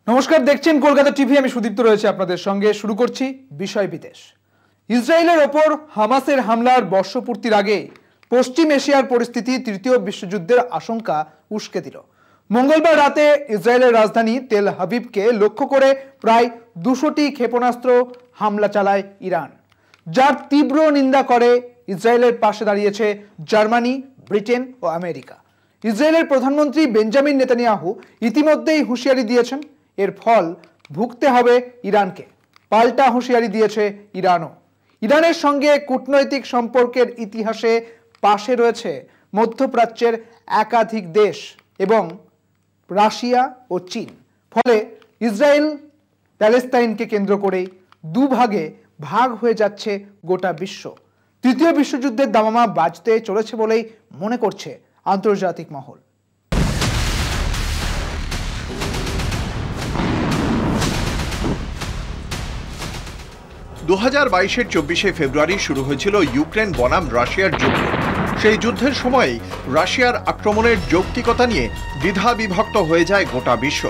নমস্কার, দেখছেন কলকাতা টিভি। আমি সুদীপ্ত রয়েছে আপনাদের সঙ্গে। শুরু করছি বিষয় বিদেশ। ইসরায়েলের ওপর হামাসের হামলার বর্ষপূর্তির আগে পশ্চিম এশিয়ার পরিস্থিতি তৃতীয় বিশ্বযুদ্ধের আশঙ্কা উস্কে দিল। মঙ্গলবার রাতে ইসরায়েলের রাজধানী তেল আভিভকে লক্ষ্য করে প্রায় 200টি ক্ষেপণাস্ত্র হামলা চালায় ইরান, যার তীব্র নিন্দা করে ইসরায়েলের পাশে দাঁড়িয়েছে জার্মানি, ব্রিটেন ও আমেরিকা। ইসরায়েলের প্রধানমন্ত্রী বেঞ্জামিন নেতানিয়াহু ইতিমধ্যেই হুঁশিয়ারি দিয়েছেন, এর ফল ভুগতে হবে ইরানকে। পাল্টা হুঁশিয়ারি দিয়েছে ইরানও। ইরানের সঙ্গে কূটনৈতিক সম্পর্কের ইতিহাসে পাশে রয়েছে মধ্যপ্রাচ্যের একাধিক দেশ এবং রাশিয়া ও চীন। ফলে ইসরায়েল প্যালেস্তাইনকে কেন্দ্র করে দুভাগে ভাগ হয়ে যাচ্ছে গোটা বিশ্ব। তৃতীয় বিশ্বযুদ্ধের দামামা বাজতে চলেছে বলেই মনে করছে আন্তর্জাতিক মহল। 2022-এর 24শে ফেব্রুয়ারি শুরু হয়েছিল ইউক্রেন বনাম রাশিয়ার যুদ্ধ। সেই যুদ্ধের সময়ই রাশিয়ার আক্রমণের যৌক্তিকতা নিয়ে দ্বিধা বিভক্ত হয়ে যায় গোটা বিশ্ব।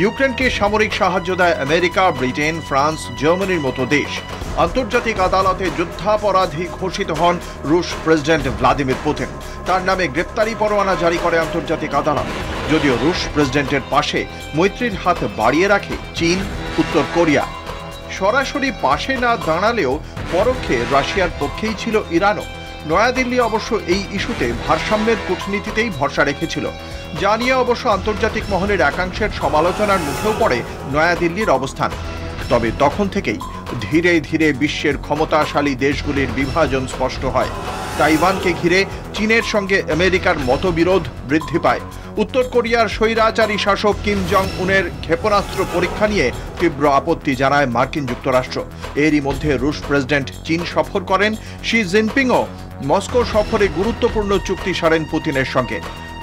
ইউক্রেনকে সামরিক সাহায্য দেয় আমেরিকা, ব্রিটেন, ফ্রান্স, জার্মানির মতো দেশ। আন্তর্জাতিক আদালতে যুদ্ধাপরাধী ঘোষিত হন রুশ প্রেসিডেন্ট ভ্লাদিমির পুতিন। তার নামে গ্রেপ্তারি পরোয়ানা জারি করে আন্তর্জাতিক আদালত। যদিও রুশ প্রেসিডেন্টের পাশে মৈত্রীর হাত বাড়িয়ে রাখে চীন, উত্তর কোরিয়া। সরাসরি পাশে না দাঁড়ালেও পরোক্ষে রাশিয়ার পক্ষেই ছিল ইরানও। নয়াদিল্লি অবশ্য এই ইস্যুতে ভারসাম্যের কূটনীতিতেই ভরসা রেখেছিল, যা নিয়ে অবশ্য আন্তর্জাতিক মহলের একাংশের সমালোচনার মুখেও পড়ে নয়াদিল্লির অবস্থান। তবে তখন থেকেই ধীরে ধীরে বিশ্বের ক্ষমতাশালী দেশগুলির বিভাজন স্পষ্ট হয়। তাইওয়ানকে ঘিরে চীনের সঙ্গে আমেরিকার মতবিরোধ বৃদ্ধি পায়। উত্তর কোরিয়ার স্বৈরাচারী শাসক কিম জং উনের ক্ষেপণাস্ত্র পরীক্ষা নিয়ে তীব্র আপত্তি জানায় মার্কিন যুক্তরাষ্ট্র। এরই মধ্যে রুশ প্রেসিডেন্ট চীন সফর করেন। শি জিনপিংও মস্কো সফরে গুরুত্বপূর্ণ চুক্তি সারেন পুতিনের সঙ্গে।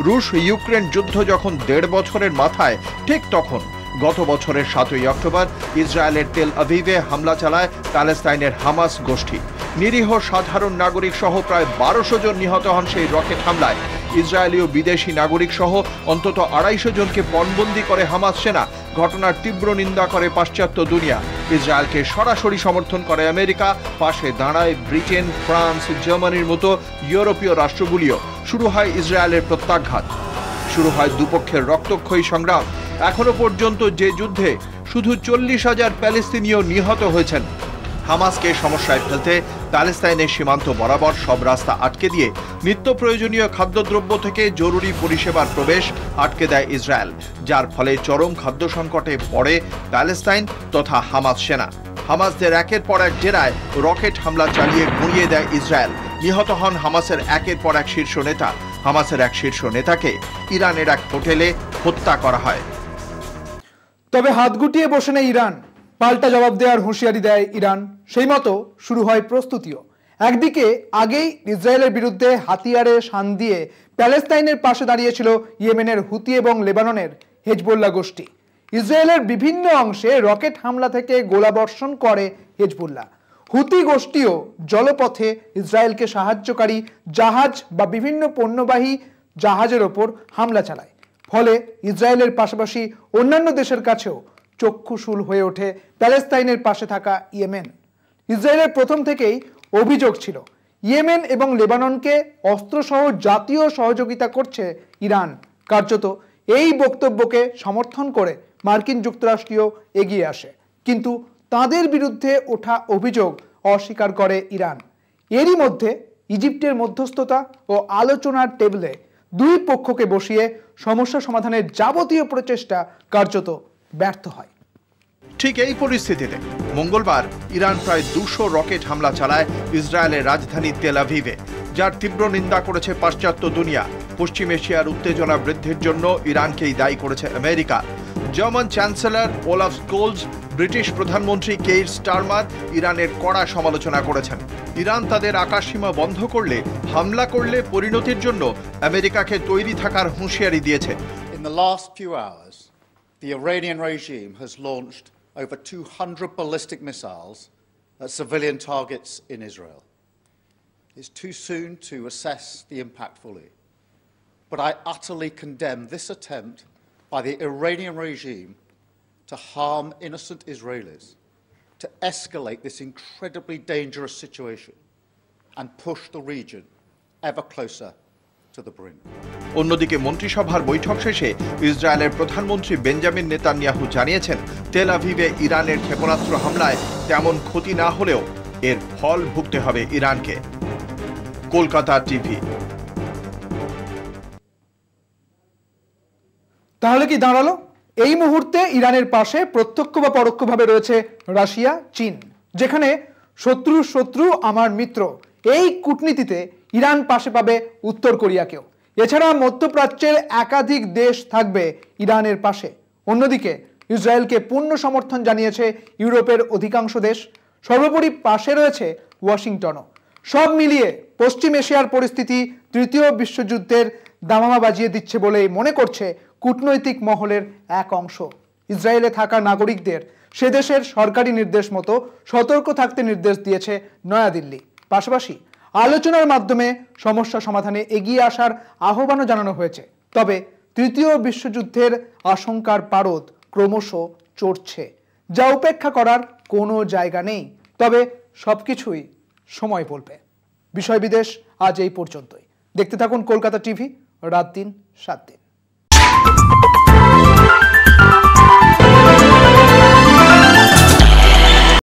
রুশ ইউক্রেন যুদ্ধ যখন 1.5 বছরের মাথায়, ঠিক তখন গত বছরের 7ই অক্টোবর ইসরায়েলের তেল আভিভে হামলা চালায় প্যালেস্তাইনের হামাস গোষ্ঠী। নিরীহ সাধারণ নাগরিক সহ প্রায় 1200 জন নিহত হন সেই রকেট হামলায়। ইসরায়েলীয় বিদেশি নাগরিক সহ অন্তত 250 জনকে পণবন্দি করে হামাস সেনা। ঘটনার তীব্র নিন্দা করে পাশ্চাত্য দুনিয়া। ইসরায়েলকে সরাসরি সমর্থন করে আমেরিকা, পাশে দাঁড়ায় ব্রিটেন, ফ্রান্স, জার্মানির মতো ইউরোপীয় রাষ্ট্রগুলিও। শুরু হয় ইসরায়েলের প্রত্যাঘাত, শুরু হয় দুপক্ষের রক্তক্ষয়ী সংগ্রাম। এখনো পর্যন্ত যে যুদ্ধে শুধু 40,000 প্যালেস্তিনীয় নিহত হয়েছেন। হামাসকে সমস্যায় ফেলতে প্যালেস্তাইনের সীমান্ত বরাবর সব রাস্তা আটকে দিয়ে নিত্য প্রয়োজনীয় খাদ্যদ্রব্য থেকে জরুরি পরিষেবার প্রবেশ আটকে দেয় ইসরায়েল, যার ফলে চরম খাদ্য সংকটে পড়ে প্যালেস্তাইন তথা হামাস সেনা। হামাসদের একের পর এক জেরায় রকেট হামলা চালিয়ে গুঁড়িয়ে দেয় ইসরায়েল। নিহত হন হামাসের একের পর এক শীর্ষ নেতা। হামাসের এক শীর্ষ নেতাকে ইরানের এক হোটেলে হত্যা করা হয়। তবে হাত গুটিয়ে বসে নেই ইরান। পাল্টা জবাব দেওয়ার হুঁশিয়ারি দেয় ইরান। সেই মতো শুরু হয় প্রস্তুতিও। একদিকে আগেই ইসরায়েলের বিরুদ্ধে হাতিয়ারে শান দিয়ে প্যালেস্তাইনের পাশে দাঁড়িয়েছিল ইয়েমেনের হুতি এবং লেবাননের হেজবোল্লাহ গোষ্ঠী। ইসরায়েলের বিভিন্ন অংশে রকেট হামলা থেকে গোলাবর্ষণ করে হেজবোল্লাহ। হুতি গোষ্ঠীও জলপথে ইসরায়েলকে সাহায্যকারী জাহাজ বা বিভিন্ন পণ্যবাহী জাহাজের ওপর হামলা চালায়। ফলে ইসরায়েলের পাশাপাশি অন্যান্য দেশের কাছেও চক্ষুশূল হয়ে ওঠে প্যালেস্তাইনের পাশে থাকা ইয়েমেন। ইসরায়েলের প্রথম থেকেই অভিযোগ ছিল, ইয়েমেন এবং লেবাননকে অস্ত্রসহ জাতীয় সহযোগিতা করছে ইরান। কার্যত এই বক্তব্যকে সমর্থন করে মার্কিন যুক্তরাষ্ট্রীয় এগিয়ে আসে, কিন্তু তাদের বিরুদ্ধে ওঠা অভিযোগ অস্বীকার করে ইরান। এরই মধ্যে ইজিপ্টের মধ্যস্থতা ও আলোচনার টেবিলে দুই পক্ষকে বসিয়ে সমস্যা সমাধানের যাবতীয় প্রচেষ্টা কার্যত ব্যর্থ হয়। ঠিক এই পরিস্থিতিতে মঙ্গলবার ইরান প্রায় 200 রকেট হামলা চালায় ইসরায়েলের রাজধানী তেল আভিভে, যার তীব্র নিন্দা করেছে পাশ্চাত্য দুনিয়া। পশ্চিম এশিয়ার উত্তেজনা বৃদ্ধির জন্য ইরানকেই দায়ী করেছে America. German chancellor Olaf Scholz, British প্রধানমন্ত্রী কেইর স্টারমার ইরানের কড়া সমালোচনা করেছেন। ইরান তাদের আকাশসীমা বন্ধ করলে, হামলা করলে পরিণতির জন্য আমেরিকাকে তৈরি থাকার হুঁশিয়ারি দিয়েছে। In the last few hours, the Iranian regime has launched over 200 ballistic missiles at civilian targets in Israel. It's too soon to assess the impact fully, but I utterly condemn this attempt by the Iranian regime to harm innocent Israelis, to escalate this incredibly dangerous situation and push the region ever closer to the brink. অন্যদিকে মন্ত্রিসভার বৈঠক শেষে ইসরায়েলের প্রধানমন্ত্রী Benjamin Netanyahu জানিয়েছেন, তেল আভিভে ইরানের ক্ষেপণাস্ত্র হামলায় তেমন ক্ষতি না হলেও এর ফল ভুগতে হবে ইরানকে। কলকাতা টিভি। তাহলে কি দাঁড়ালো? এই মুহূর্তে ইরানের পাশে প্রত্যক্ষ বা পরোক্ষভাবে রয়েছে রাশিয়া, চীন। যেখানে শত্রুর শত্রু আমার মিত্র, এই কূটনীতিতে ইরান পাশে পাবে উত্তর কোরিয়াকেও। এছাড়া মধ্যপ্রাচ্যের একাধিক দেশ থাকবে ইরানের পাশে। অন্যদিকে ইসরায়েলকে পূর্ণ সমর্থন জানিয়েছে ইউরোপের অধিকাংশ দেশ, সর্বোপরি পাশে রয়েছে ওয়াশিংটনও। সব মিলিয়ে পশ্চিম এশিয়ার পরিস্থিতি তৃতীয় বিশ্বযুদ্ধের দামামা বাজিয়ে দিচ্ছে বলেই মনে করছে কূটনৈতিক মহলের এক অংশ। ইসরায়েলে থাকা নাগরিকদের সে দেশের সরকারি নির্দেশ মতো সতর্ক থাকতে নির্দেশ দিয়েছে নয়াদিল্লি। পাশাপাশি আলোচনার মাধ্যমে সমস্যা সমাধানে এগিয়ে আসার আহ্বানও জানানো হয়েছে। তবে তৃতীয় বিশ্বযুদ্ধের আশঙ্কার পারদ ক্রমশ চড়ছে, যা উপেক্ষা করার কোনো জায়গা নেই। তবে সবকিছুই সময় বলবে। বিষয় বিদেশ আজ এই পর্যন্তই। দেখতে থাকুন কলকাতা টিভি, রাত দিন 7 দিন।